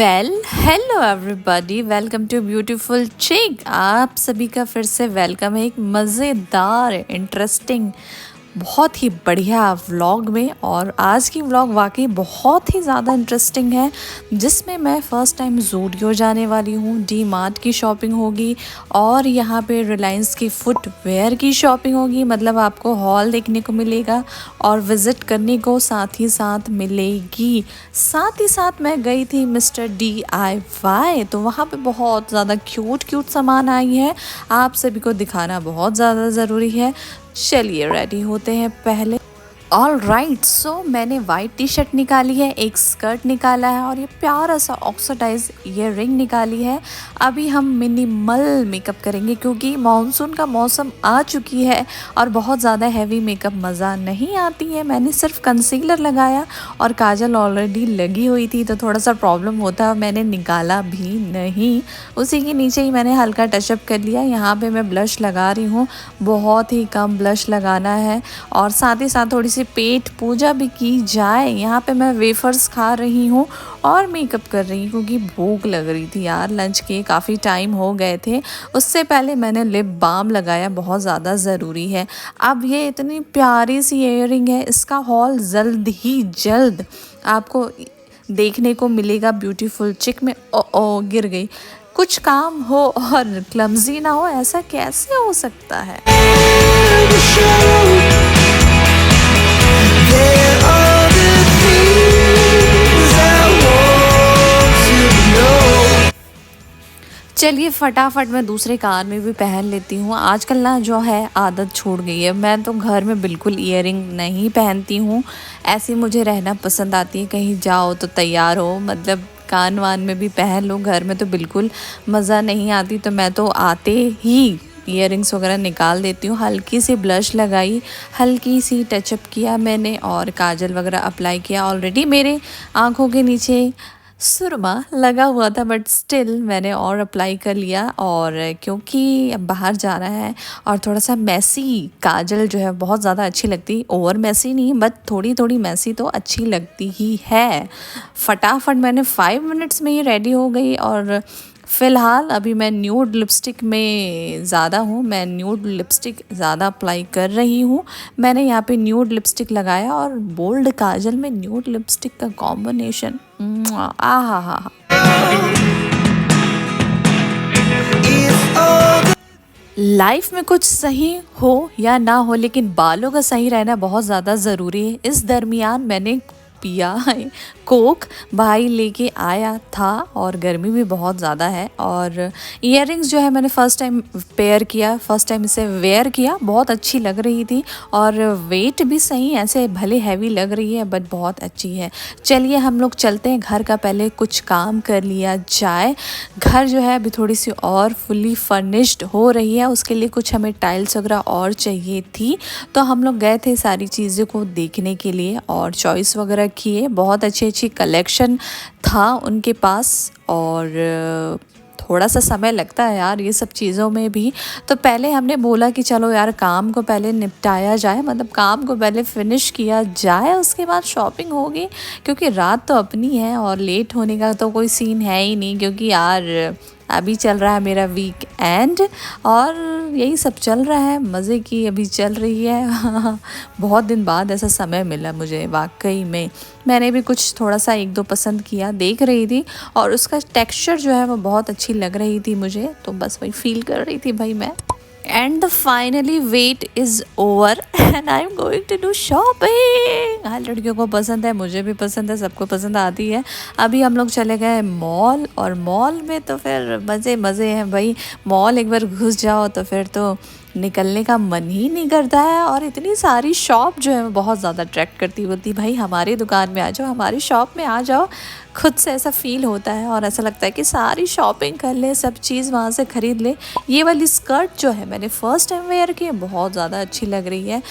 Hello everybody, welcome to Beautiful Chic. आप सभी का फिर से वेलकम है एक मज़ेदार इंटरेस्टिंग बहुत ही बढ़िया व्लॉग में। और आज की व्लॉग वाकई बहुत ही ज़्यादा इंटरेस्टिंग है, जिसमें मैं फ़र्स्ट टाइम ज़ूडियो जाने वाली हूँ। डी मार्ट की शॉपिंग होगी और यहाँ पे रिलायंस की फुटवेयर की शॉपिंग होगी। मतलब आपको हॉल देखने को मिलेगा और विज़िट करने को साथ ही साथ मिलेगी। साथ ही साथ मैं गई थी मिस्टर DIY, तो वहाँ पे बहुत ज़्यादा क्यूट सामान आई है। आप सभी को दिखाना बहुत ज़्यादा ज़रूरी है। चलिए रेडी होते हैं पहले। ऑल राइट, सो मैंने वाइट टी शर्ट निकाली है, एक स्कर्ट निकाला है और ये प्यारा सा ऑक्सीडाइज ईयर रिंग निकाली है। अभी हम मिनिमल मेकअप करेंगे क्योंकि मानसून का मौसम आ चुकी है और बहुत ज़्यादा हैवी मेकअप मज़ा नहीं आती है। मैंने सिर्फ कंसीलर लगाया और काजल ऑलरेडी लगी हुई थी तो थोड़ा सा प्रॉब्लम होता, मैंने निकाला भी नहीं। उसी के नीचे ही मैंने हल्का टचअप कर लिया। यहाँ पे मैं ब्लश लगा रही हूँ, बहुत ही कम ब्लश लगाना है और साथ ही साथ थोड़ी सी पेट पूजा भी की जाए। यहाँ पे मैं वेफर्स खा रही हूँ और मेकअप कर रही हूँ क्योंकि भूख लग रही थी यार। लंच के काफ़ी टाइम हो गए थे। उससे पहले मैंने लिप बाम लगाया, बहुत ज़्यादा ज़रूरी है। अब ये इतनी प्यारी सी इयररिंग है, इसका हॉल जल्द आपको देखने को मिलेगा ब्यूटीफुल चिक में। ओ गिर गई। कुछ काम हो और क्लमजी ना हो, ऐसा कैसे हो सकता है? चलिए फटाफट मैं दूसरे कान में भी पहन लेती हूँ। आजकल ना जो है आदत छूट गई है, मैं तो घर में बिल्कुल ईयरिंग नहीं पहनती हूँ। ऐसी मुझे रहना पसंद आती है, कहीं जाओ तो तैयार हो, मतलब कान वान में भी पहन लो। घर में तो बिल्कुल मज़ा नहीं आती, तो मैं तो आते ही ईयरिंग्स वगैरह निकाल देती हूँ। हल्की सी ब्लश लगाई, हल्की सी टचअप किया मैंने और काजल वगैरह अप्लाई किया। ऑलरेडी मेरे आँखों के नीचे सुरमा लगा हुआ था बट स्टिल मैंने और अप्लाई कर लिया। और क्योंकि अब बाहर जाना है और थोड़ा सा मैसी काजल जो है बहुत ज़्यादा अच्छी लगती, ओवर मैसी नहीं बट थोड़ी मैसी तो अच्छी लगती ही है। फटाफट मैंने 5 मिनट्स में ही रेडी हो गई। और फ़िलहाल अभी मैं न्यूड लिपस्टिक में ज़्यादा हूँ, मैं न्यूड लिपस्टिक ज़्यादा अप्लाई कर रही हूँ। मैंने यहाँ पे न्यूड लिपस्टिक लगाया और बोल्ड काजल में न्यूड लिपस्टिक का कॉम्बिनेशन आहा हा। लाइफ में कुछ सही हो या ना हो, लेकिन बालों का सही रहना बहुत ज़्यादा ज़रूरी है। इस दरमियान मैंने पिया है कोक, भाई लेके आया था और गर्मी भी बहुत ज़्यादा है। और इयररिंग्स जो है मैंने फ़र्स्ट टाइम इसे वेयर किया, बहुत अच्छी लग रही थी और वेट भी सही, ऐसे भले हैवी लग रही है बट बहुत अच्छी है। चलिए हम लोग चलते हैं घर का, पहले कुछ काम कर लिया जाए। घर जो है अभी थोड़ी सी और फुल्ली फर्निश्ड हो रही है, उसके लिए कुछ हमें टाइल्स वगैरह और चाहिए थी, तो हम लोग गए थे सारी चीज़ों को देखने के लिए और चॉइस वगैरह किए। बहुत अच्छी कलेक्शन था उनके पास और थोड़ा सा समय लगता है यार ये सब चीज़ों में भी। तो पहले हमने बोला कि चलो यार काम को पहले निपटाया जाए, मतलब काम को पहले फिनिश किया जाए, उसके बाद शॉपिंग होगी। क्योंकि रात तो अपनी है और लेट होने का तो कोई सीन है ही नहीं, क्योंकि यार अभी चल रहा है मेरा वीक एंड और यही सब चल रहा है, मज़े की अभी चल रही है। बहुत दिन बाद ऐसा समय मिला मुझे वाकई में। मैंने भी कुछ थोड़ा सा 1-2 पसंद किया, देख रही थी और उसका टेक्सचर जो है वो बहुत अच्छी लग रही थी मुझे, तो बस वही फील कर रही थी भाई मैं। And finally wait is over and I am going to do shopping. हाँ, लड़कियों को पसंद है, मुझे भी पसंद है, सबको पसंद आती है। अभी हम लोग चले गए मॉल और मॉल में तो फिर मज़े हैं भाई। मॉल एक बार घुस जाओ तो फिर तो निकलने का मन ही नहीं करता है। और इतनी सारी शॉप जो है वो बहुत ज़्यादा अट्रैक्ट करती होती, भाई हमारी दुकान में आ जाओ, हमारी शॉप में आ जाओ। खुद से ऐसा फील होता है और ऐसा लगता है कि सारी शॉपिंग कर ले, सब चीज़ वहाँ से ख़रीद ले। ये वाली स्कर्ट जो है मैंने फ़र्स्ट टाइम वेयर की है, बहुत ज़्यादा अच्छी लग रही है।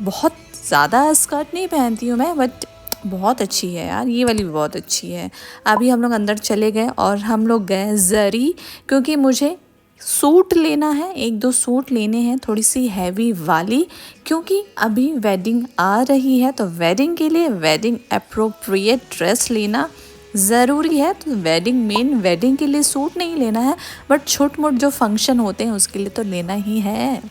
बहुत ज़्यादा स्कर्ट नहीं पहनती हूँ मैं बट बहुत अच्छी है यार, ये वाली भी बहुत अच्छी है। अभी हम लोग अंदर चले गए और हम लोग गए ज़री, क्योंकि मुझे सूट लेना है, 1-2 सूट लेने हैं थोड़ी सी हैवी वाली, क्योंकि अभी वेडिंग आ रही है तो वेडिंग के लिए वेडिंग अप्रोप्रिएट ड्रेस लेना ज़रूरी है तो मेन वेडिंग के लिए सूट नहीं लेना है, बट छोट मोट जो फंक्शन होते हैं उसके लिए तो लेना ही है।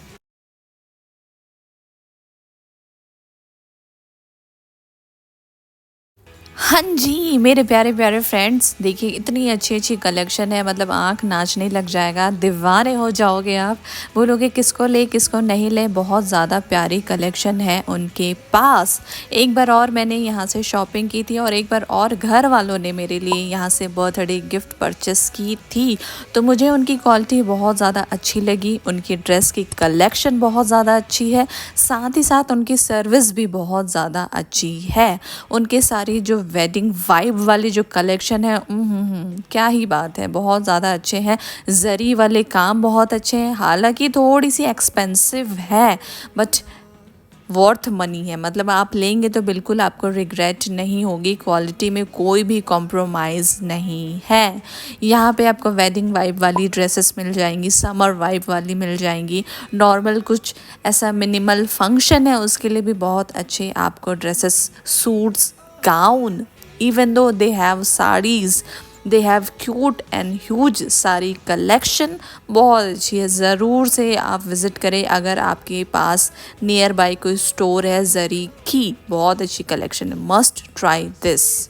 हाँ जी, मेरे प्यारे-प्यारे फ्रेंड्स, देखिए इतनी अच्छी-अच्छी कलेक्शन है, मतलब आँख नाचने लग जाएगा, दीवाने हो जाओगे आप। बोलोगे किसको ले किसको नहीं ले, बहुत ज़्यादा प्यारी कलेक्शन है उनके पास। एक बार और मैंने यहाँ से शॉपिंग की थी और एक बार और घर वालों ने मेरे लिए यहाँ से बर्थडे गिफ्ट परचेस की थी। तो मुझे उनकी क्वालिटी बहुत ज़्यादा अच्छी लगी, उनकी ड्रेस की कलेक्शन बहुत ज़्यादा अच्छी है, साथ ही साथ उनकी सर्विस भी बहुत ज़्यादा अच्छी है। उनके सारी जो वेडिंग वाइब वाली जो कलेक्शन है, क्या ही बात है, बहुत ज़्यादा अच्छे हैं। जरी वाले काम बहुत अच्छे हैं, हालांकि थोड़ी सी एक्सपेंसिव है, बट वर्थ मनी है। मतलब आप लेंगे तो बिल्कुल आपको रिग्रेट नहीं होगी, क्वालिटी में कोई भी कॉम्प्रोमाइज़ नहीं है। यहाँ पे आपको वेडिंग वाइब वाली ड्रेसेस मिल जाएंगी, समर वाइब वाली मिल जाएंगी, नॉर्मल कुछ ऐसा मिनिमल फंक्शन है उसके लिए भी बहुत अच्छे आपको dresses, suits, gown, even though they have sarees, they have cute and huge sari collection बहुत अच्छी है। ज़रूर से आप विज़िट करें अगर आपके पास नियर बाय कोई स्टोर है जरी की, बहुत अच्छी कलेक्शन है, मस्ट ट्राई दिस।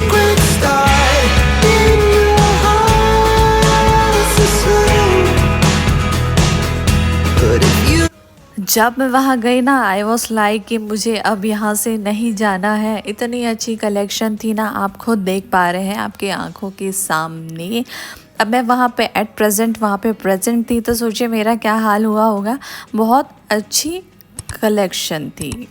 जब मैं वहाँ गई ना, आई वॉज लाइक कि मुझे अब यहाँ से नहीं जाना है। इतनी अच्छी कलेक्शन थी ना, आप खुद देख पा रहे हैं आपके आंखों के सामने। अब मैं वहाँ पे एट प्रेजेंट वहाँ पे प्रेजेंट थी, तो सोचिए मेरा क्या हाल हुआ होगा। बहुत अच्छी कलेक्शन थी।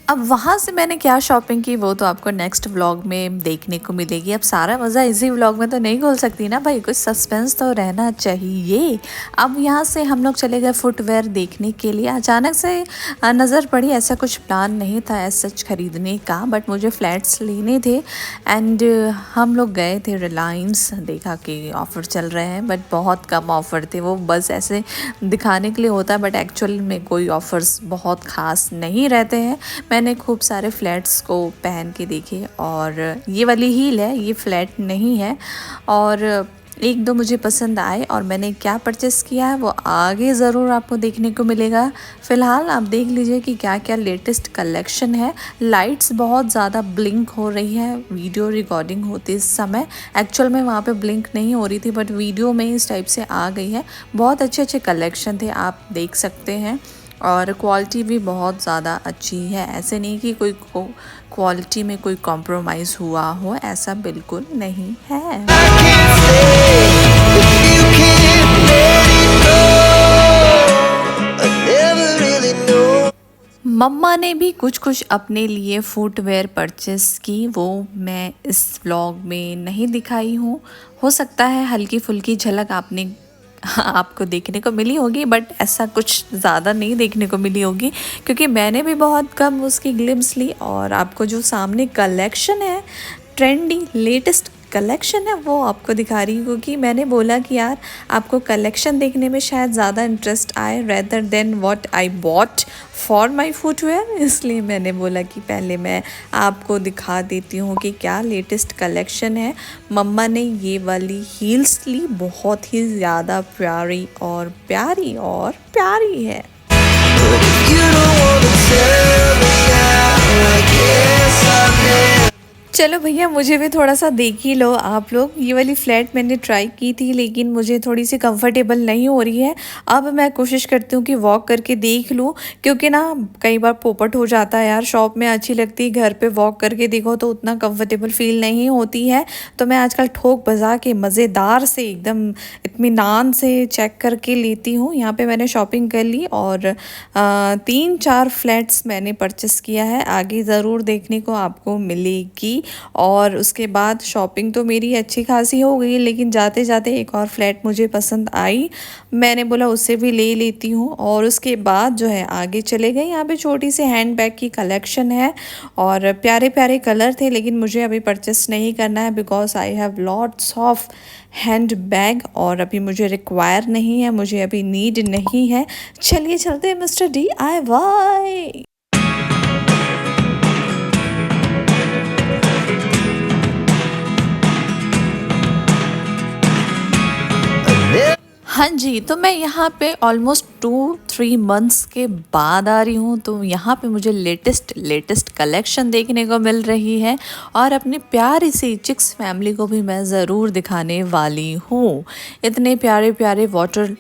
अब वहाँ से मैंने क्या शॉपिंग की वो तो आपको नेक्स्ट व्लॉग में देखने को मिलेगी। अब सारा मज़ा इसी व्लॉग में तो नहीं खोल सकती ना भाई, कुछ सस्पेंस तो रहना चाहिए। अब यहाँ से हम लोग चले गए फुटवेयर देखने के लिए। अचानक से नज़र पड़ी, ऐसा कुछ प्लान नहीं था ऐसा सच खरीदने का, बट मुझे फ्लैट्स लेने थे एंड हम लोग गए थे रिलायंस। देखा कि ऑफ़र चल रहे हैं, बट बहुत कम ऑफ़र थे, वो बस ऐसे दिखाने के लिए होता है, बट एक्चुअल में कोई ऑफ़र्स बहुत ख़ास नहीं रहते हैं। मैंने खूब सारे फ्लैट्स को पहन के देखे और ये वाली हील है, ये फ्लैट नहीं है, और एक दो मुझे पसंद आए और मैंने क्या परचेस किया है वो आगे ज़रूर आपको देखने को मिलेगा। फ़िलहाल आप देख लीजिए कि क्या क्या लेटेस्ट कलेक्शन है। लाइट्स बहुत ज़्यादा ब्लिंक हो रही है वीडियो रिकॉर्डिंग होते समय, एक्चुअल में वहाँ पे ब्लिंक नहीं हो रही थी, बट वीडियो में इस टाइप से आ गई है। बहुत अच्छे अच्छे कलेक्शन थे, आप देख सकते हैं, और क्वालिटी भी बहुत ज़्यादा अच्छी है। ऐसे नहीं कि कोई क्वालिटी में कोई कॉम्प्रोमाइज़ हुआ हो, ऐसा बिल्कुल नहीं है। मम्मा ने भी कुछ कुछ अपने लिए फुटवेयर परचेस की, वो मैं इस व्लॉग में नहीं दिखाई हूँ। हो सकता है हल्की फुल्की झलक आपको देखने को मिली होगी, बट ऐसा कुछ ज़्यादा नहीं देखने को मिली होगी, क्योंकि मैंने भी बहुत कम उसकी ग्लिम्स ली। और आपको जो सामने कलेक्शन है, ट्रेंडी लेटेस्ट कलेक्शन है, वो आपको दिखा रही हूँ, क्योंकि मैंने बोला कि यार आपको कलेक्शन देखने में शायद ज़्यादा इंटरेस्ट आए rather than what I bought for my footwear, इसलिए मैंने बोला कि पहले मैं आपको दिखा देती हूँ कि क्या लेटेस्ट कलेक्शन है। मम्मा ने ये वाली हील्स ली, बहुत ही ज़्यादा प्यारी और प्यारी और प्यारी है। चलो भैया, मुझे भी थोड़ा सा देख ही लो आप लोग। ये वाली फ्लैट मैंने ट्राई की थी, लेकिन मुझे थोड़ी सी कंफर्टेबल नहीं हो रही है। अब मैं कोशिश करती हूँ कि वॉक करके देख लूँ, क्योंकि ना कई बार पोपट हो जाता है यार। शॉप में अच्छी लगती है, घर पे वॉक करके देखो तो उतना कंफर्टेबल फील नहीं होती है। तो मैं आजकल ठोक बजा के मज़ेदार से एकदम इत्मीनान से चेक करके लेती हूँ। यहाँ पर मैंने शॉपिंग कर ली और 3-4 फ्लैट्स मैंने परचेस किया है, आगे ज़रूर देखने को आपको मिलेगी। और उसके बाद शॉपिंग तो मेरी अच्छी खासी हो गई, लेकिन जाते जाते एक और फ्लैट मुझे पसंद आई, मैंने बोला उससे भी ले लेती हूँ। और उसके बाद जो है आगे चले गए। यहाँ पे छोटी सी हैंड बैग की कलेक्शन है और प्यारे प्यारे कलर थे, लेकिन मुझे अभी परचेस नहीं करना है because I have lots of hand bag और अभी मुझे रिक्वायर नहीं है, मुझे अभी नीड नहीं है। चलिए चलते हैं मिस्टर DIY। हाँ जी, तो मैं यहाँ पे ऑलमोस्ट 2-3 मंथ्स के बाद आ रही हूँ, तो यहाँ पे मुझे लेटेस्ट कलेक्शन देखने को मिल रही है और अपनी प्यारी सी चिक्स फैमिली को भी मैं ज़रूर दिखाने वाली हूँ। इतने प्यारे-प्यारे वाटर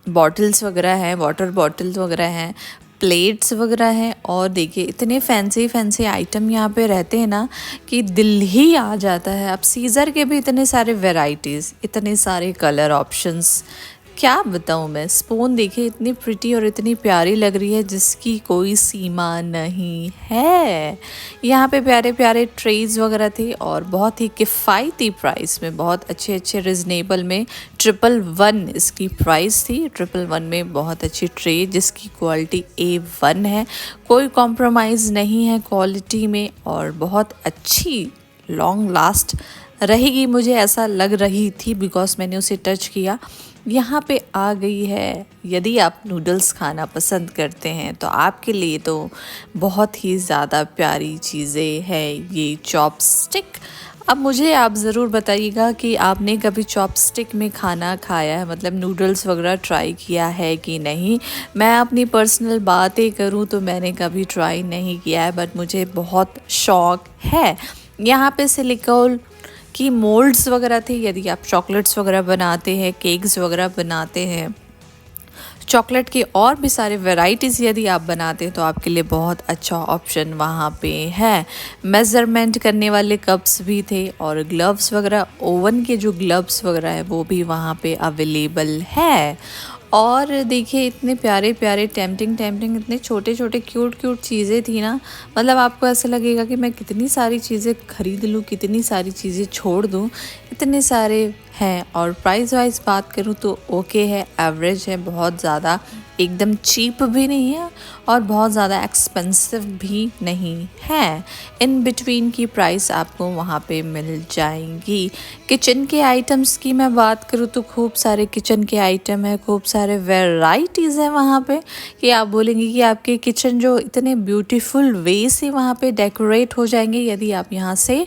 बॉटल्स वगैरह हैं, प्लेट्स वगैरह हैं और देखिए इतने फैंसी आइटम यहाँ पे रहते हैं ना कि दिल ही आ जाता है। अब सीज़र के भी इतने सारे वैरायटीज़, इतने सारे कलर ऑप्शंस, क्या बताऊँ मैं। स्पून देखिए इतनी प्रिटी और इतनी प्यारी लग रही है जिसकी कोई सीमा नहीं है। यहाँ पे प्यारे प्यारे ट्रेज वगैरह थे और बहुत ही किफ़ायती प्राइस में, बहुत अच्छे रिजनेबल में 111 इसकी प्राइस थी। 111 में बहुत अच्छी ट्रे जिसकी क्वालिटी A1 है, कोई कॉम्प्रोमाइज़ नहीं है क्वालिटी में और बहुत अच्छी लॉन्ग लास्ट रहेगी, मुझे ऐसा लग रही थी बिकॉज मैंने उसे टच किया। यहाँ पे आ गई है, यदि आप नूडल्स खाना पसंद करते हैं तो आपके लिए तो बहुत ही ज़्यादा प्यारी चीज़ें हैं ये चॉपस्टिक। अब मुझे आप ज़रूर बताइएगा कि आपने कभी चॉपस्टिक में खाना खाया है, मतलब नूडल्स वगैरह ट्राई किया है कि नहीं। मैं अपनी पर्सनल बातें करूँ तो मैंने कभी ट्राई नहीं किया है, बट मुझे बहुत शौक़ है। यहाँ पे सिलिकॉन की मोल्ड्स वगैरह थे, यदि आप चॉकलेट्स वगैरह बनाते हैं, केक्स वगैरह बनाते हैं, चॉकलेट की और भी सारे वैराइटीज़ यदि आप बनाते हैं तो आपके लिए बहुत अच्छा ऑप्शन वहाँ पे है। मेज़रमेंट करने वाले कप्स भी थे और ग्लव्स वगैरह, ओवन के जो ग्लव्स वगैरह है वो भी वहाँ पे अवेलेबल है। और देखिए इतने प्यारे प्यारे टेम्पटिंग इतने छोटे छोटे क्यूट चीज़ें थी ना, मतलब आपको ऐसा लगेगा कि मैं कितनी सारी चीज़ें खरीद लूँ, कितनी सारी चीज़ें छोड़ दूँ, इतने सारे हैं। और प्राइस वाइज बात करूँ तो ओके है, एवरेज है, बहुत ज़्यादा एकदम चीप भी नहीं है और बहुत ज़्यादा एक्सपेंसिव भी नहीं है। इन बिटवीन की प्राइस आपको वहाँ पे मिल जाएंगी। किचन के आइटम्स की मैं बात करूँ तो खूब सारे किचन के आइटम है, खूब सारे वैराइटीज़ हैं वहाँ पे कि आप बोलेंगे कि आपके किचन जो इतने ब्यूटीफुल वे से वहाँ पे डेकोरेट हो जाएंगे यदि आप यहाँ से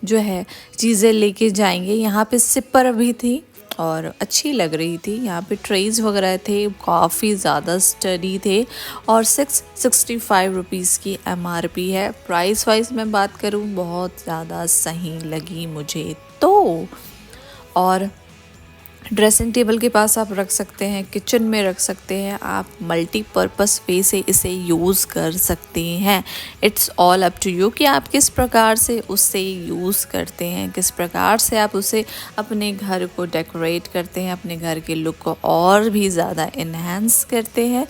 जो है चीज़ें लेके जाएंगे। यहाँ पे सिपर भी थी और अच्छी लग रही थी। यहाँ पे ट्रेज वगैरह थे, काफ़ी ज़्यादा स्टडी थे और 665 रुपीज़ की MRP है। प्राइस वाइज मैं बात करूँ बहुत ज़्यादा सही लगी मुझे तो। और ड्रेसिंग टेबल के पास आप रख सकते हैं, किचन में रख सकते हैं, आप मल्टीपर्पस वे से इसे यूज़ कर सकते हैं। It's all up to you कि आप किस प्रकार से उससे यूज़ करते हैं, किस प्रकार से आप उसे अपने घर को डेकोरेट करते हैं, अपने घर के लुक को और भी ज़्यादा इन्हेंस करते हैं,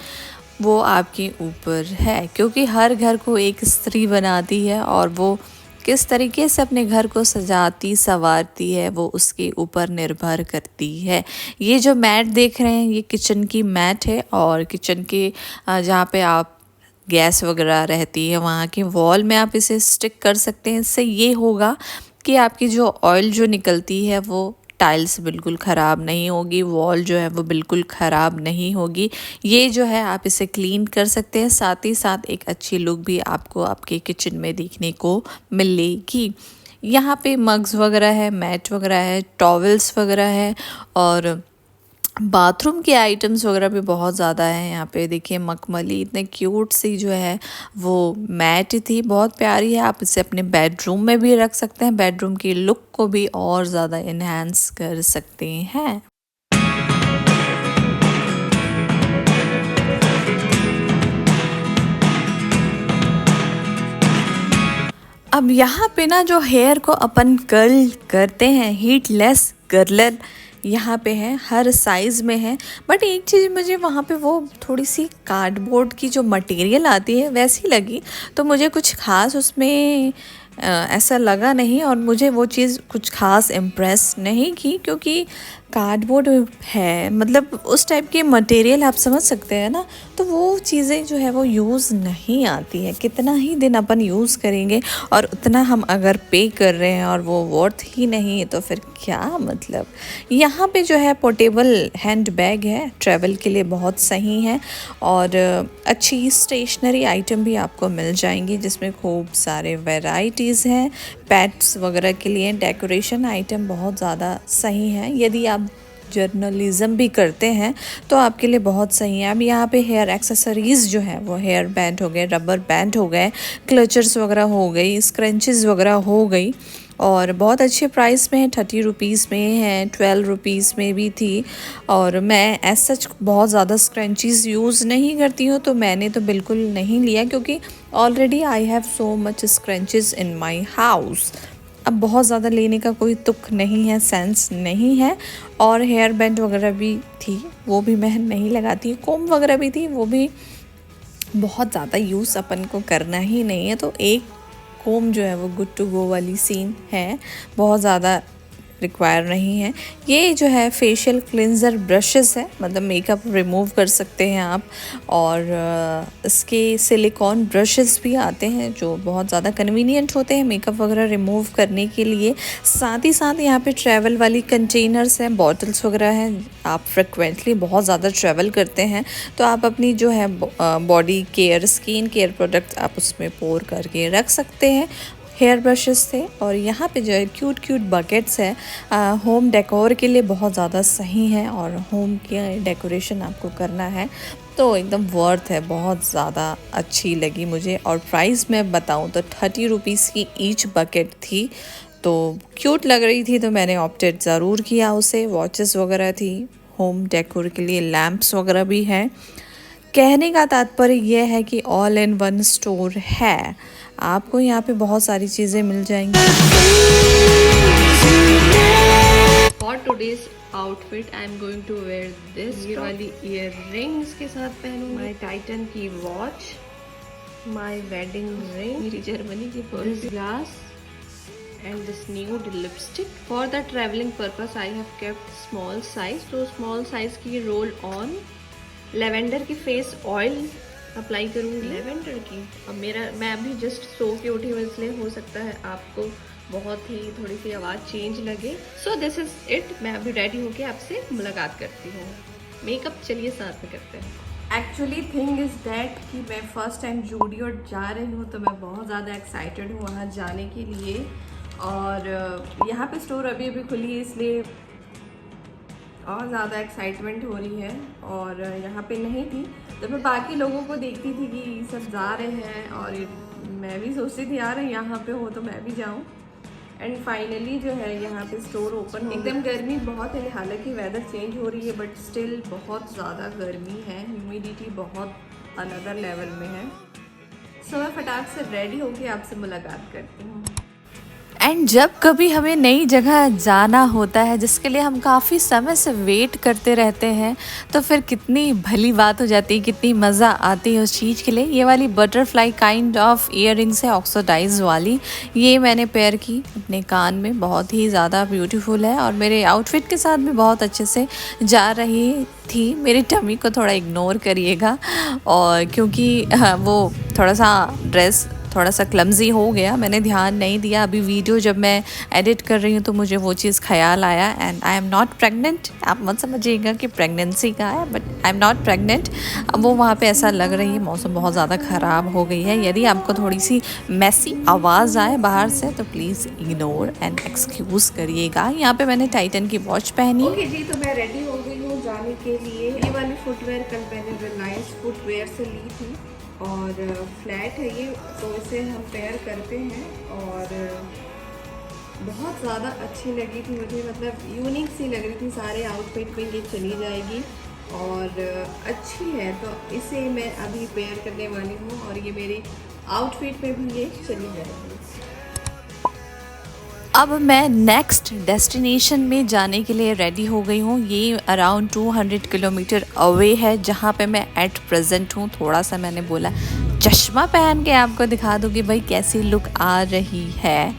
वो आपके ऊपर है। क्योंकि हर घर को एक स्त्री बनाती है और वो किस तरीके से अपने घर को सजाती संवारती है वो उसके ऊपर निर्भर करती है। ये जो मैट देख रहे हैं ये किचन की मैट है और किचन के जहाँ पे आप गैस वगैरह रहती है वहाँ के वॉल में आप इसे स्टिक कर सकते हैं। इससे ये होगा कि आपकी जो ऑयल जो निकलती है वो टाइल्स बिल्कुल ख़राब नहीं होगी, वॉल जो है वो बिल्कुल ख़राब नहीं होगी। ये जो है आप इसे क्लीन कर सकते हैं, साथ ही साथ एक अच्छी लुक भी आपको आपके किचन में देखने को मिलेगी। यहाँ पे मग्स वगैरह है, मैट वगैरह है, टॉवल्स वगैरह है और बाथरूम के आइटम्स वगैरह भी बहुत ज़्यादा है। यहाँ पे देखिए मखमली इतने क्यूट सी जो है वो मैट थी, बहुत प्यारी है। आप इसे अपने बेडरूम में भी रख सकते हैं, बेडरूम की लुक को भी और ज़्यादा इन्हेंस कर सकते हैं। अब यहाँ पे ना जो हेयर को अपन कर्ल करते हैं, हीटलेस कर्लर यहाँ पे है, हर साइज़ में है। बट एक चीज़ मुझे वहाँ पे वो थोड़ी सी कार्डबोर्ड की जो मटेरियल आती है वैसी लगी, तो मुझे कुछ ख़ास उसमें ऐसा लगा नहीं और मुझे वो चीज़ कुछ ख़ास इम्प्रेस नहीं की। क्योंकि कार्डबोर्ड है, मतलब उस टाइप के मटेरियल आप समझ सकते हैं ना, तो वो चीज़ें जो है वो यूज़ नहीं आती है। कितना ही दिन अपन यूज़ करेंगे और उतना हम अगर पे कर रहे हैं और वो वर्थ ही नहीं है तो फिर क्या मतलब। यहाँ पे जो है पोर्टेबल हैंड बैग है, ट्रैवल के लिए बहुत सही है और अच्छी स्टेशनरी आइटम भी आपको मिल जाएंगी जिसमें खूब सारे वैराइटीज़ हैं। पेट्स वगैरह के लिए डेकोरेशन आइटम बहुत ज़्यादा सही है। यदि आप जर्नलिज्म भी करते हैं तो आपके लिए बहुत सही है। अब यहाँ पे हेयर एक्सेसरीज़ जो है वो हेयर बैंड हो गए, रबर बैंड हो गए, क्लचर्स वगैरह हो गई, स्क्रंचेस वगैरह हो गई और बहुत अच्छे प्राइस में है। 30 रुपीज़ में है, 12 रुपीज़ में भी थी। और मैं एज सच बहुत ज़्यादा स्क्रंचीज़ यूज़ नहीं करती हूँ तो मैंने तो बिल्कुल नहीं लिया, क्योंकि already I have so much scrunches in my house. अब बहुत ज़्यादा लेने का कोई तुक नहीं है, सेंस नहीं है। और हेयर बैंड वगैरह भी थी, वो भी मैं नहीं लगाती। कोम वगैरह भी थी, वो भी बहुत ज़्यादा यूज़ अपन को करना ही नहीं है, तो एक कोम जो है वो गुड टू गो वाली सीन है, बहुत ज़्यादा रिक्वायर नहीं है। ये जो है फेशियल क्लिनज़र ब्रशेस है, मतलब मेकअप रिमूव कर सकते हैं आप। और इसके सिलिकॉन ब्रशेस भी आते हैं जो बहुत ज़्यादा कन्वीनियंट होते हैं मेकअप वगैरह रिमूव करने के लिए। साथ ही साथ यहाँ पे ट्रैवल वाली कंटेनर्स हैं, बॉटल्स वगैरह हैं। आप फ्रिक्वेंटली बहुत ज़्यादा ट्रैवल करते हैं तो आप अपनी जो है body care, skin care products आप उसमें पोर करके रख सकते हैं। हेयर ब्रशेस थे और यहाँ पे जो है क्यूट क्यूट बकेट्स है, होम डेकोर के लिए बहुत ज़्यादा सही है। और होम के डेकोरेशन आपको करना है तो एकदम वर्थ है, बहुत ज़्यादा अच्छी लगी मुझे। और प्राइस मैं बताऊँ तो 30 रुपीज़ की ईच बकेट थी, तो क्यूट लग रही थी तो मैंने ऑप्टेड ज़रूर किया उसे। वॉचेस वगैरह थी, होम डेकोर के लिए लैम्प्स वगैरह भी हैं। कहने का तात्पर्य यह है कि ऑल इन वन स्टोर है, आपको यहाँ पे बहुत सारी चीज़ें मिल जाएंगी। For today's outfit I am going to wear this, ये वाली ईयर रिंग्स के साथ पहनूंगी, माई टाइटन की वॉच, माई वेडिंग रिंग, मेरी जर्मनी की purse, glass and this nude lipstick. For the travelling purpose I have kept small size, तो small size की रोल ऑन लेवेंडर की फेस ऑयल अप्लाई करूँगी, लेवेंडर की। अब मैं अभी जस्ट सो के उठी हूँ, इसलिए हो सकता है आपको बहुत ही थोड़ी सी आवाज़ चेंज लगे। So this is it. मैं अभी रेडी होके आपसे मुलाकात करती हूँ। मेकअप चलिए साथ में करते हैं। एक्चुअली थिंग इज़ दैट कि मैं फ़र्स्ट टाइम जूडियो जा रही हूँ तो मैं बहुत ज़्यादा एक्साइटेड हूँ वहाँ जाने के लिए। और यहाँ पे स्टोर अभी अभी खुली है, इसलिए और ज़्यादा एक्साइटमेंट हो रही है। और यहाँ पे नहीं थी तो मैं बाकी लोगों को देखती थी कि सब जा रहे हैं और मैं भी सोचती थी यार यहाँ पे हो तो मैं भी जाऊँ। एंड फाइनली जो है यहाँ पे स्टोर ओपन हो। एकदम गर्मी बहुत है, हालांकि वेदर चेंज हो रही है बट स्टिल बहुत ज़्यादा गर्मी है, ह्यूमिडिटी बहुत अनदर लेवल में है। सो मैं फटाक से रेडी होके आपसे मुलाकात करती हूँ। एंड जब कभी हमें नई जगह जाना होता है जिसके लिए हम काफ़ी समय से वेट करते रहते हैं तो फिर कितनी भली बात हो जाती है, कितनी मज़ा आती है उस चीज़ के लिए। ये वाली बटरफ्लाई काइंड ऑफ ईयररिंग्स है, ऑक्सीडाइज वाली, ये मैंने पेयर की अपने कान में, बहुत ही ज़्यादा ब्यूटीफुल है और मेरे आउटफिट के साथ भी बहुत अच्छे से जा रही थी। मेरी टमी को थोड़ा इग्नोर करिएगा और क्योंकि वो थोड़ा सा ड्रेस थोड़ा सा क्लमजी हो गया, मैंने ध्यान नहीं दिया। अभी वीडियो जब मैं एडिट कर रही हूँ तो मुझे वो चीज़ ख्याल आया। And I am not pregnant, आप मत समझिएगा कि प्रेगनेंसी का है, but I am not pregnant. अब वो वहाँ पे ऐसा लग रही है, मौसम बहुत ज़्यादा ख़राब हो गई है। यदि आपको थोड़ी सी मैसी आवाज़ आए बाहर से तो प्लीज़ इग्नोर एंड एक्सक्यूज़ करिएगा। यहाँ पे मैंने टाइटन की वॉच पहनी। ओके जी, तो मैं रेडी हो गई हूँ जाने के लिए। ये वाली फुटवेयर कल मैंने रिलायंस फुटवेयर से ली थी और फ्लैट है ये, तो इसे हम पेयर करते हैं और बहुत ज़्यादा अच्छी लगी थी मुझे, मतलब यूनिक सी लग रही थी, सारे आउटफिट में ये चली जाएगी और अच्छी है। तो इसे मैं अभी पेयर करने वाली हूँ और ये मेरे आउटफिट में भी ये चली जाएगी। अब मैं नेक्स्ट डेस्टिनेशन में जाने के लिए रेडी हो गई हूँ। ये अराउंड 200 किलोमीटर अवे है जहाँ पे मैं एट प्रेजेंट हूँ। थोड़ा सा मैंने बोला चश्मा पहन के आपको दिखा दूँ कि भाई कैसी लुक आ रही है,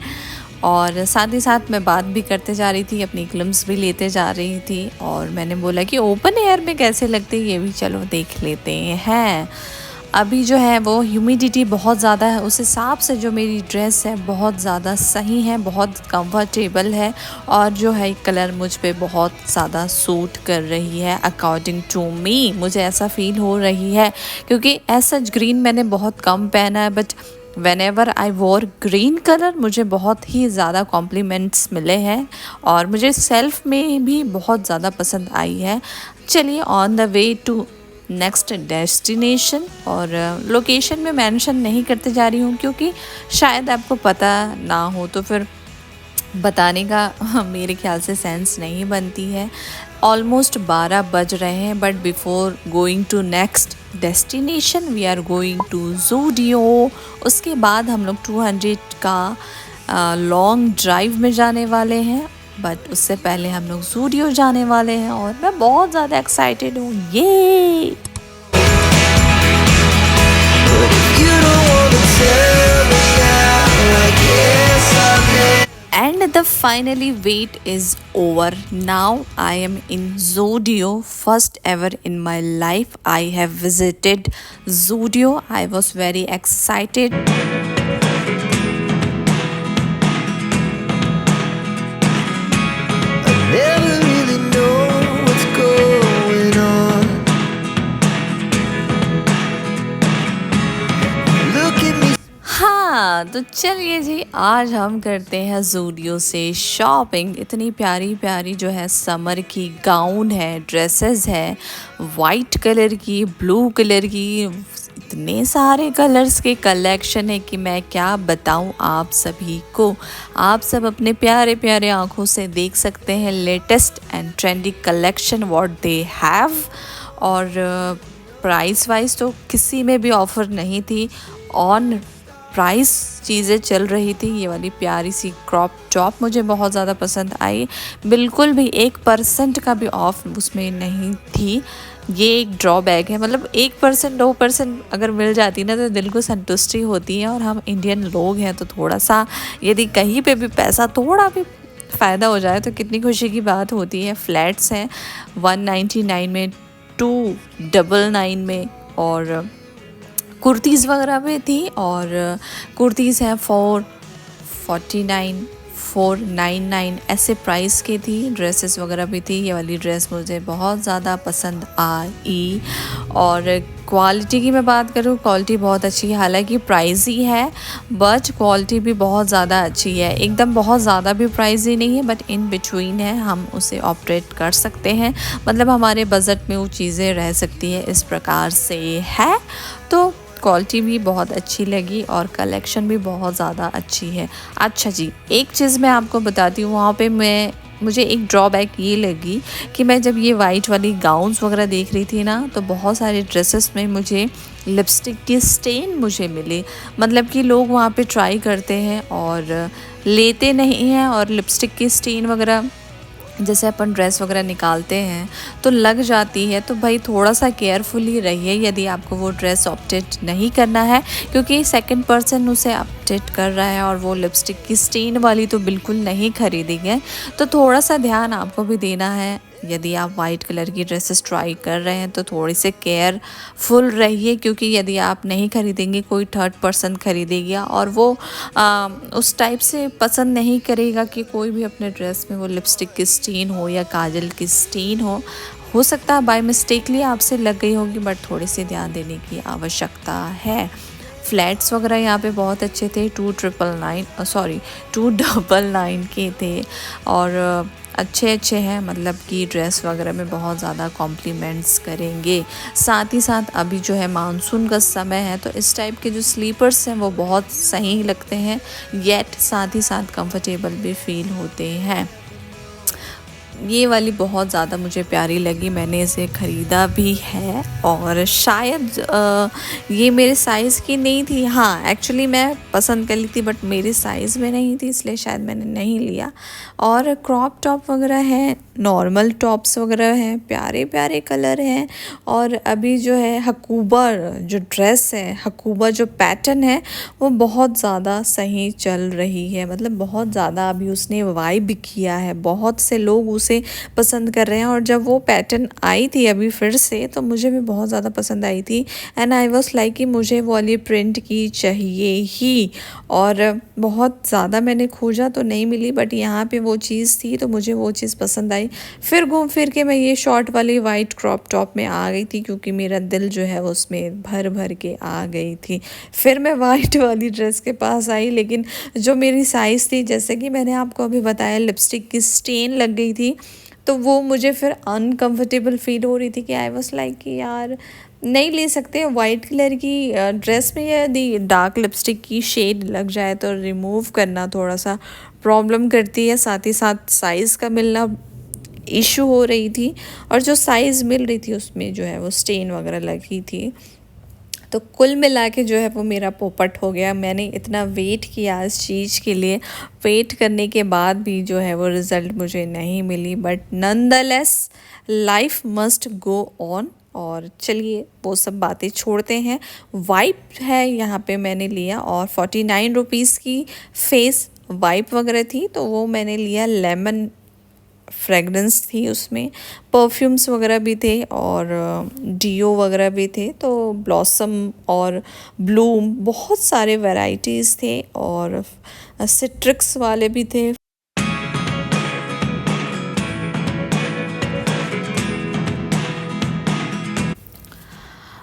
और साथ ही साथ मैं बात भी करते जा रही थी, अपनी क्लिम्स भी लेते जा रही थी। और मैंने बोला कि ओपन एयर में कैसे लगते ये भी चलो देख लेते हैं। अभी जो है वो ह्यूमिडिटी बहुत ज़्यादा है, उस हिसाब से जो मेरी ड्रेस है बहुत ज़्यादा सही है, बहुत कंफर्टेबल है और जो है कलर मुझ पे बहुत ज़्यादा सूट कर रही है अकॉर्डिंग टू मी। मुझे ऐसा फील हो रही है क्योंकि ऐसा ग्रीन मैंने बहुत कम पहना है, but when ever I war green colour मुझे बहुत ही ज़्यादा कॉम्प्लीमेंट्स मिले हैं और मुझे सेल्फ में भी बहुत ज़्यादा पसंद आई है। चलिए on the way to next destination, और लोकेशन में मेंशन नहीं करते जा रही हूँ क्योंकि शायद आपको पता ना हो तो फिर बताने का मेरे ख्याल से सेंस नहीं बनती है। ऑलमोस्ट 12 बज रहे हैं, but before going to next destination we are going to Zudio. उसके बाद हम लोग 200 का लॉन्ग ड्राइव में जाने वाले हैं, बट उससे पहले हम लोग ज़ूडियो जाने वाले हैं और मैं बहुत ज़्यादा एक्साइटेड हूँ। ये and the finally wait is over. Now I am in Zudio. First ever in my life I have visited Zudio. I was very excited. हाँ तो चलिए जी, आज हम करते हैं ज़ूडियो से शॉपिंग। इतनी प्यारी प्यारी जो है समर की गाउन है, ड्रेसेस है, वाइट कलर की, ब्लू कलर की, इतने सारे कलर्स के कलेक्शन है कि मैं क्या बताऊं आप सभी को। आप सब अपने प्यारे प्यारे आँखों से देख सकते हैं latest and trendy collection what they have. और प्राइस वाइज तो किसी में भी ऑफ़र नहीं थी, ऑन प्राइस चीज़ें चल रही थी। ये वाली प्यारी सी क्रॉप टॉप मुझे बहुत ज़्यादा पसंद आई, बिल्कुल भी 1% का भी ऑफ उसमें नहीं थी। ये एक ड्रॉबैक है, मतलब 1% 2% अगर मिल जाती ना तो दिल को संतुष्टि होती है। और हम इंडियन लोग हैं तो थोड़ा सा यदि कहीं पे भी पैसा थोड़ा भी फ़ायदा हो जाए तो कितनी खुशी की बात होती है। फ्लैट्स हैं 199 में, 299 में, और कुर्तीज़ वगैरह भी थी। और कुर्तीज़ हैं 449, 499 ऐसे प्राइस की थी। ड्रेसेस वगैरह भी थी। ये वाली ड्रेस मुझे बहुत ज़्यादा पसंद आई। और क्वालिटी की मैं बात करूँ, क्वालिटी बहुत अच्छी है। हालांकि प्राइसी है बट क्वालिटी भी बहुत ज़्यादा अच्छी है। एकदम बहुत ज़्यादा भी प्राइसी नहीं है बट इन बिटवीन है, हम उसे ऑपरेट कर सकते हैं। मतलब हमारे बजट में वो चीज़ें रह सकती है, इस प्रकार से है। तो क्वालिटी भी बहुत अच्छी लगी और कलेक्शन भी बहुत ज़्यादा अच्छी है। अच्छा जी, एक चीज़ मैं आपको बताती हूँ, वहाँ पे मुझे एक ड्रॉबैक ये लगी कि मैं जब ये वाइट वाली गाउन्स वगैरह देख रही थी ना तो बहुत सारे ड्रेसेस में मुझे लिपस्टिक की स्टेन मुझे मिली। मतलब कि लोग वहाँ पे ट्राई करते हैं और लेते नहीं हैं, और लिपस्टिक की स्टेन वगैरह जैसे अपन ड्रेस वगैरह निकालते हैं तो लग जाती है। तो भाई थोड़ा सा केयरफुली रहिए यदि आपको वो ड्रेस ऑप्टेट नहीं करना है, क्योंकि सेकंड पर्सन उसे ऑप्टेट कर रहा है और वो लिपस्टिक की स्टेन वाली तो बिल्कुल नहीं खरीदेंगे। तो थोड़ा सा ध्यान आपको भी देना है। यदि आप वाइट कलर की ड्रेसेस ट्राई कर रहे हैं तो थोड़ी से केयरफुल रहिए, क्योंकि यदि आप नहीं खरीदेंगे कोई थर्ड पर्सन खरीदेगा और वो उस टाइप से पसंद नहीं करेगा कि कोई भी अपने ड्रेस में वो लिपस्टिक की स्टेन हो या काजल की स्टेन हो सकता है बाय मिस्टेकली आपसे लग गई होगी, बट थोड़ी सी ध्यान देने की आवश्यकता है। फ्लैट्स वगैरह यहाँ पे बहुत अच्छे थे, 299 के थे और अच्छे हैं। मतलब कि ड्रेस वगैरह में बहुत ज़्यादा कॉम्प्लीमेंट्स करेंगे। साथ ही साथ अभी जो है मानसून का समय है तो इस टाइप के जो स्लीपर्स हैं वो बहुत सही लगते हैं, येट साथ ही साथ कंफर्टेबल भी फील होते हैं। ये वाली बहुत ज़्यादा मुझे प्यारी लगी, मैंने इसे ख़रीदा भी है। और शायद ये मेरे साइज़ की नहीं थी। हाँ एक्चुअली मैं पसंद कर ली थी बट मेरे साइज़ में नहीं थी, इसलिए शायद मैंने नहीं लिया। और क्रॉप टॉप वगैरह हैं, नॉर्मल टॉप्स वगैरह हैं, प्यारे प्यारे कलर हैं। और अभी जो है हकूबा जो ड्रेस है, हकूबा जो पैटर्न है वो बहुत ज़्यादा सही चल रही है। मतलब बहुत ज़्यादा अभी उसने वाइब किया है, बहुत से लोग उसे पसंद कर रहे हैं। और जब वो पैटर्न आई थी अभी फिर से तो मुझे भी बहुत ज़्यादा पसंद आई थी। एंड आई वाज लाइक कि मुझे वो वाली प्रिंट की चाहिए ही। और बहुत ज़्यादा मैंने खोजा तो नहीं मिली, बट यहाँ पे वो चीज़ थी तो मुझे वो चीज़ पसंद आई। आई। फिर घूम फिर के मैं ये शॉर्ट वाली वाइट क्रॉप टॉप में आ गई थी, क्योंकि मेरा दिल जो है वो उसमें भर भर के आ गई थी। फिर मैं वाइट वाली ड्रेस के पास आई, लेकिन जो मेरी साइज़ थी, जैसे कि मैंने आपको अभी बताया, लिपस्टिक की स्टेन लग गई थी, तो वो मुझे फिर अनकंफर्टेबल फील हो रही थी कि आई वाज लाइक कि यार नहीं ले सकते। वाइट कलर की ड्रेस में यदि डार्क लिपस्टिक की शेड लग जाए तो रिमूव करना थोड़ा सा प्रॉब्लम करती है, साथ ही साथ साइज़ का मिलना इशू हो रही थी, और जो साइज़ मिल रही थी उसमें जो है वो स्टेन वगैरह लगी थी। तो कुल मिला के जो है वो मेरा पोपट हो गया। मैंने इतना वेट किया इस चीज़ के लिए, वेट करने के बाद भी जो है वो रिज़ल्ट मुझे नहीं मिली, but nonetheless life must go on. और चलिए वो सब बातें छोड़ते हैं। वाइप है यहाँ पे मैंने लिया, और 49 रुपीज़ की फेस वाइप वगैरह थी, तो वो मैंने लिया। लेमन फ्रेगरेंस थी उसमें, परफ्यूम्स वगैरह भी थे, और डियो वगैरह भी थे। तो ब्लॉसम और ब्लूम, बहुत सारे वैराइटीज़ थे, और सिट्रिक्स वाले भी थे।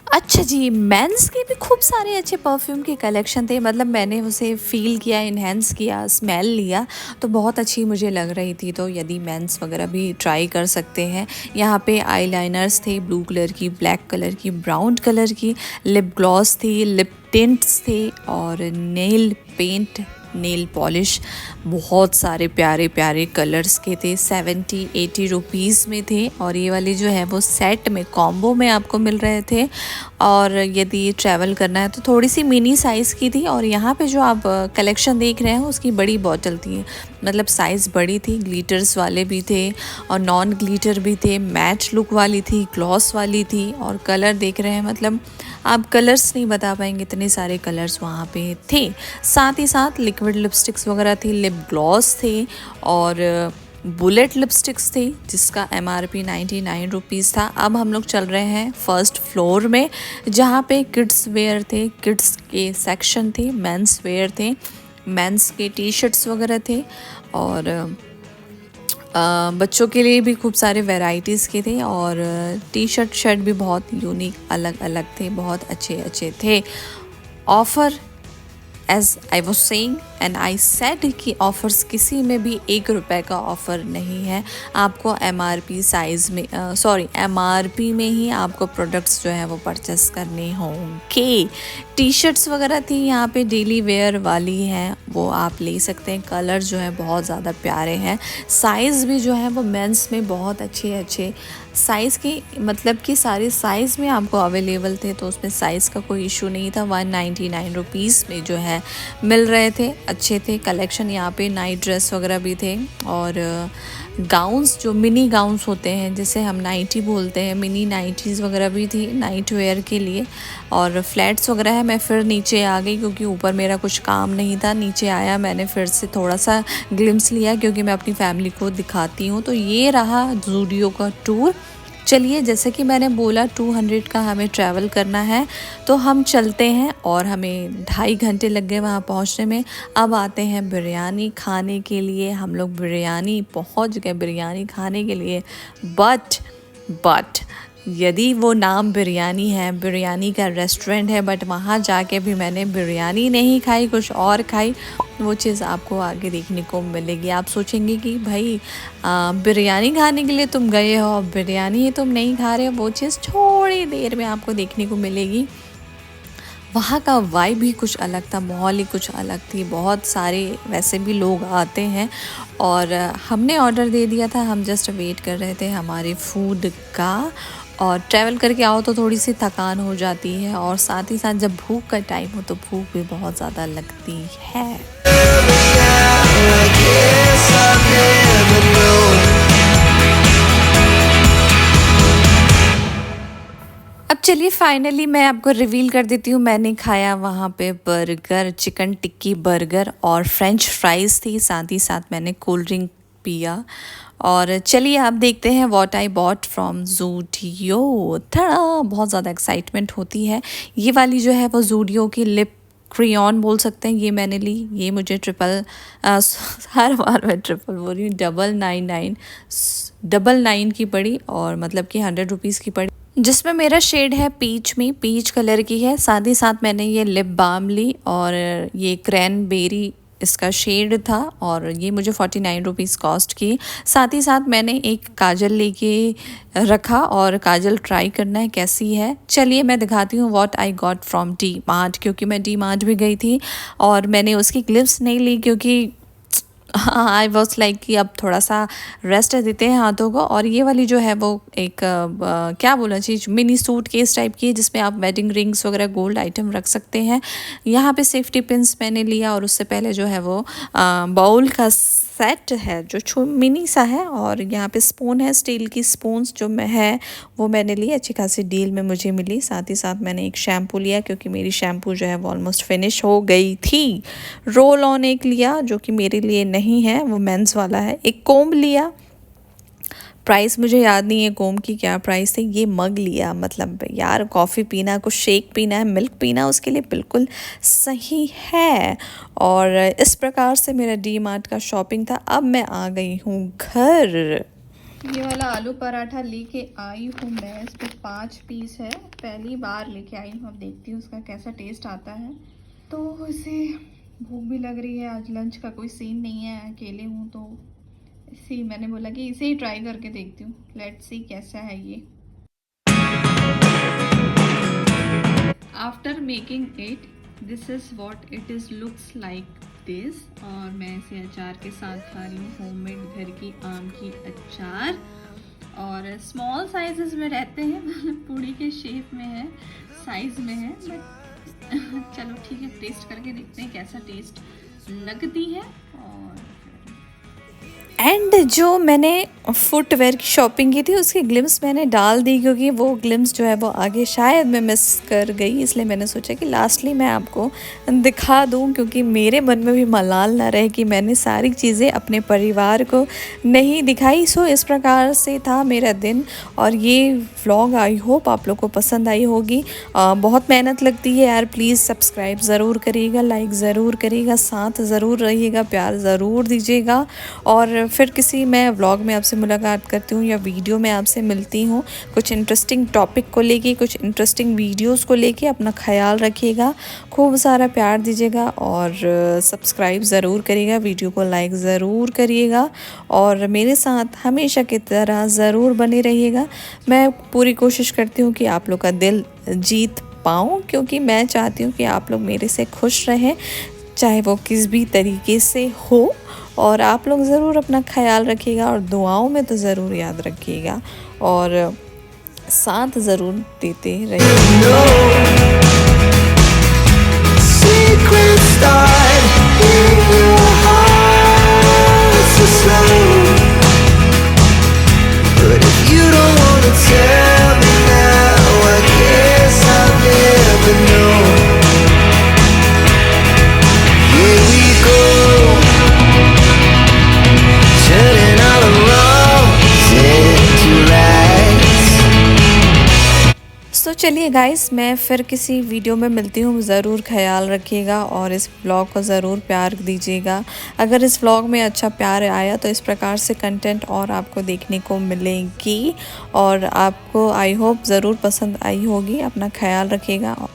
अच्छा जी, मेंस के भी खूब सारे अच्छे परफ्यूम के कलेक्शन थे, मतलब मैंने उसे फ़ील किया, इन्हेंस किया, स्मेल लिया, तो बहुत अच्छी मुझे लग रही थी। तो यदि मेंस वगैरह भी ट्राई कर सकते हैं। यहाँ पे आईलाइनर्स थे, ब्लू कलर की, ब्लैक कलर की, ब्राउन कलर की, लिप ग्लॉस थी, लिप टिंट्स थे, और नेल पेंट, नेल पॉलिश, बहुत सारे प्यारे प्यारे कलर्स के थे। 70-80 रुपीज़ में थे, और ये वाले जो है वो सेट में, कॉम्बो में आपको मिल रहे थे। और यदि ट्रैवल करना है तो थोड़ी सी मिनी साइज़ की थी। और यहाँ पे जो आप कलेक्शन देख रहे हैं उसकी बड़ी बॉटल थी, मतलब साइज़ बड़ी थी। ग्लिटर्स वाले भी थे और नॉन ग्लिटर भी थे, मैच लुक वाली थी, ग्लॉस वाली थी, और कलर देख रहे हैं, मतलब आप कलर्स नहीं बता पाएंगे, इतने सारे कलर्स वहाँ पे थे। साथ ही साथ लिक्विड लिपस्टिक्स वगैरह थी, लिप ग्लॉस थे, और बुलेट लिपस्टिक्स थी, जिसका MRP 99 रुपीज़ था। अब हम लोग चल रहे हैं फर्स्ट फ्लोर में, जहाँ पे किड्स वेयर थे, किड्स के सेक्शन थे, मेंस वेयर थे, मेंस के टी शर्ट्स वगैरह थे, और बच्चों के लिए भी खूब सारे वैराइटीज़ के थे, और टी शर्ट शर्ट भी बहुत यूनिक अलग अलग थे, बहुत अच्छे अच्छे थे। Offer, as I was saying and I said, कि ऑफ़र्स किसी में भी 1 रुपए का ऑफ़र नहीं है। आपको MRP साइज़ में, सॉरी MRP में ही आपको प्रोडक्ट्स जो है वो परचेस करने होंगे। टी शर्ट्स वगैरह थी यहाँ पे, डेली वेयर वाली हैं, वो आप ले सकते हैं। कलर जो है बहुत ज़्यादा प्यारे हैं। साइज़ भी जो है वो मेंस में बहुत अच्छे अच्छे साइज़ की, मतलब कि सारे साइज़ में आपको अवेलेबल थे, तो उसमें साइज़ का कोई इशू नहीं था। 199 रुपीज़ में जो है मिल रहे थे, अच्छे थे कलेक्शन। यहाँ पे नाइट ड्रेस वगैरह भी थे, और गाउन्स, जो मिनी गाउन्स होते हैं, जिसे हम नाइटी बोलते हैं, मिनी नाइटीज़ वगैरह भी थी नाइट वेयर के लिए। और फ्लैट्स वगैरह है। मैं फिर नीचे आ गई, क्योंकि ऊपर मेरा कुछ काम नहीं था। नीचे आया, मैंने फिर से थोड़ा सा ग्लिम्स लिया, क्योंकि मैं अपनी फैमिली को दिखाती हूँ। तो ये रहा ज़ूडियो का टूर। चलिए, जैसे कि मैंने बोला 200 का हमें ट्रैवल करना है, तो हम चलते हैं, और हमें 2.5 घंटे लग गए वहाँ पहुँचने में। अब आते हैं बिरयानी खाने के लिए। हम लोग बिरयानी पहुँच गए, बिरयानी खाने के लिए। बट यदि वो नाम बिरयानी है, बिरयानी का रेस्टोरेंट है, बट वहाँ जाके भी मैंने बिरयानी नहीं खाई, कुछ और खाई। वो चीज़ आपको आगे देखने को मिलेगी। आप सोचेंगे कि भाई बिरयानी खाने के लिए तुम गए हो, बिरयानी ही तुम नहीं खा रहे हो। वो चीज़ थोड़ी देर में आपको देखने को मिलेगी। वहाँ का वाइब भी कुछ अलग था, माहौल ही कुछ अलग थी। बहुत सारे वैसे भी लोग आते हैं, और हमने ऑर्डर दे दिया था। हम जस्ट वेट कर रहे थे हमारे फूड का। और ट्रैवल करके आओ तो थोड़ी सी थकान हो जाती है, और साथ ही साथ जब भूख का टाइम हो तो भूख भी बहुत ज़्यादा लगती है। अब चलिए फाइनली मैं आपको रिवील कर देती हूँ। मैंने खाया वहाँ पे बर्गर, चिकन टिक्की बर्गर, और फ्रेंच फ्राइज़ थी। साथ ही साथ मैंने कोल्ड ड्रिंक पिया। और चलिए आप देखते हैं what I bought from Zudio. थोड़ा बहुत ज़्यादा एक्साइटमेंट होती है। ये वाली जो है वो ज़ूडियो की लिप क्रेयॉन बोल सकते हैं, ये मैंने ली। ये मुझे हर बार मैं ट्रिपल बोल रही हूँ, 999 की पड़ी, और मतलब कि 100 रुपीज़ की पड़ी, जिसमें मेरा शेड है पीच में, पीच कलर की है। साथ ही साथ मैंने ये लिप बाम ली, और ये क्रैनबेरी इसका शेड था, और ये मुझे 49 रुपीज़ कॉस्ट की। साथ ही साथ मैंने एक काजल लेके रखा, और काजल ट्राई करना है कैसी है। चलिए मैं दिखाती हूँ what I got from D mart, क्योंकि मैं डी मार्ट भी गई थी, और मैंने उसकी क्लिप्स नहीं ली क्योंकि आई वॉज लाइक कि अब थोड़ा सा रेस्ट देते हैं हाथों को। और ये वाली जो है वो एक क्या बोलना चाहिए, मिनी सूट केस टाइप की है, जिसमें आप वेडिंग रिंग्स वगैरह गोल्ड आइटम रख सकते हैं। यहाँ पे सेफ्टी पिंस मैंने लिया, और उससे पहले जो है वो बाउल का सेट है जो मिनी सा है, और यहाँ पे स्पून है, स्टील की स्पून्स जो है वो मैंने ली, अच्छी खासी डील में मुझे मिली। साथ ही साथ मैंने एक शैम्पू लिया, क्योंकि मेरी शैम्पू जो है वो ऑलमोस्ट फिनिश हो गई थी। रोल ऑन एक लिया, जो कि मेरे लिए नहीं है, वो मेंस वाला है। एक कोम्ब लिया, प्राइस मुझे याद नहीं है कोम की क्या प्राइस थी। ये मग लिया, मतलब यार कॉफ़ी पीना, कुछ शेक पीना है, मिल्क पीना, उसके लिए बिल्कुल सही है। और इस प्रकार से मेरा डी मार्ट का शॉपिंग था। अब मैं आ गई हूँ घर। ये वाला आलू पराठा लेके आई हूँ मैं, इस पे 5 पीस है, पहली बार लेके आई हूँ। अब देखती हूँ उसका कैसा टेस्ट आता है। तो इसे भूख भी लग रही है, आज लंच का कोई सीन नहीं है, अकेले हूँ, तो इसी मैंने बोला कि इसे ही ट्राई करके देखती हूँ। लेट्स सी कैसा है ये। After making it, this is what it is looks like this. और मैं इसे अचार के साथ खा रही हूँ, होममेड घर की आम की अचार। और स्मॉल साइजेस में रहते हैं, मतलब पूड़ी के शेप में है, साइज में है, बट चलो ठीक है, टेस्ट करके देखते हैं कैसा टेस्ट लगती है। और एंड जो मैंने फुटवेयर की शॉपिंग की थी उसकी ग्लिम्स मैंने डाल दी, क्योंकि वो ग्लिम्स जो है वो आगे शायद मैं मिस कर गई, इसलिए मैंने सोचा कि लास्टली मैं आपको दिखा दूं, क्योंकि मेरे मन में भी मलाल ना रहे कि मैंने सारी चीज़ें अपने परिवार को नहीं दिखाई। सो इस प्रकार से था मेरा दिन, और ये व्लॉग आई होप आप लोग को पसंद आई होगी। बहुत मेहनत लगती है यार, प्लीज़ सब्सक्राइब ज़रूर करिएगा, लाइक ज़रूर करिएगा, साथ ज़रूर रहिएगा, प्यार ज़रूर दीजिएगा। और फिर किसी मैं व्लॉग में आपसे मुलाकात करती हूँ, या वीडियो में आपसे मिलती हूँ कुछ इंटरेस्टिंग टॉपिक को लेके, कुछ इंटरेस्टिंग वीडियोस को लेके। अपना ख्याल रखिएगा, खूब सारा प्यार दीजिएगा, और सब्सक्राइब ज़रूर करिएगा, वीडियो को लाइक ज़रूर करिएगा, और मेरे साथ हमेशा की तरह ज़रूर बने रहिएगा। मैं पूरी कोशिश करती हूँ कि आप लोग का दिल जीत पाऊँ, क्योंकि मैं चाहती हूँ कि आप लोग मेरे से खुश रहें, चाहे वो किस भी तरीके से हो। और आप लोग ज़रूर अपना ख्याल रखिएगा, और दुआओं में तो ज़रूर याद रखिएगा, और साथ ज़रूर देते चलिए गाइस, मैं फिर किसी वीडियो में मिलती हूँ। ज़रूर ख्याल रखिएगा, और इस व्लॉग को ज़रूर प्यार दीजिएगा। अगर इस व्लॉग में अच्छा प्यार आया तो इस प्रकार से कंटेंट और आपको देखने को मिलेगी, और आपको आई होप ज़रूर पसंद आई होगी। अपना ख्याल रखिएगा।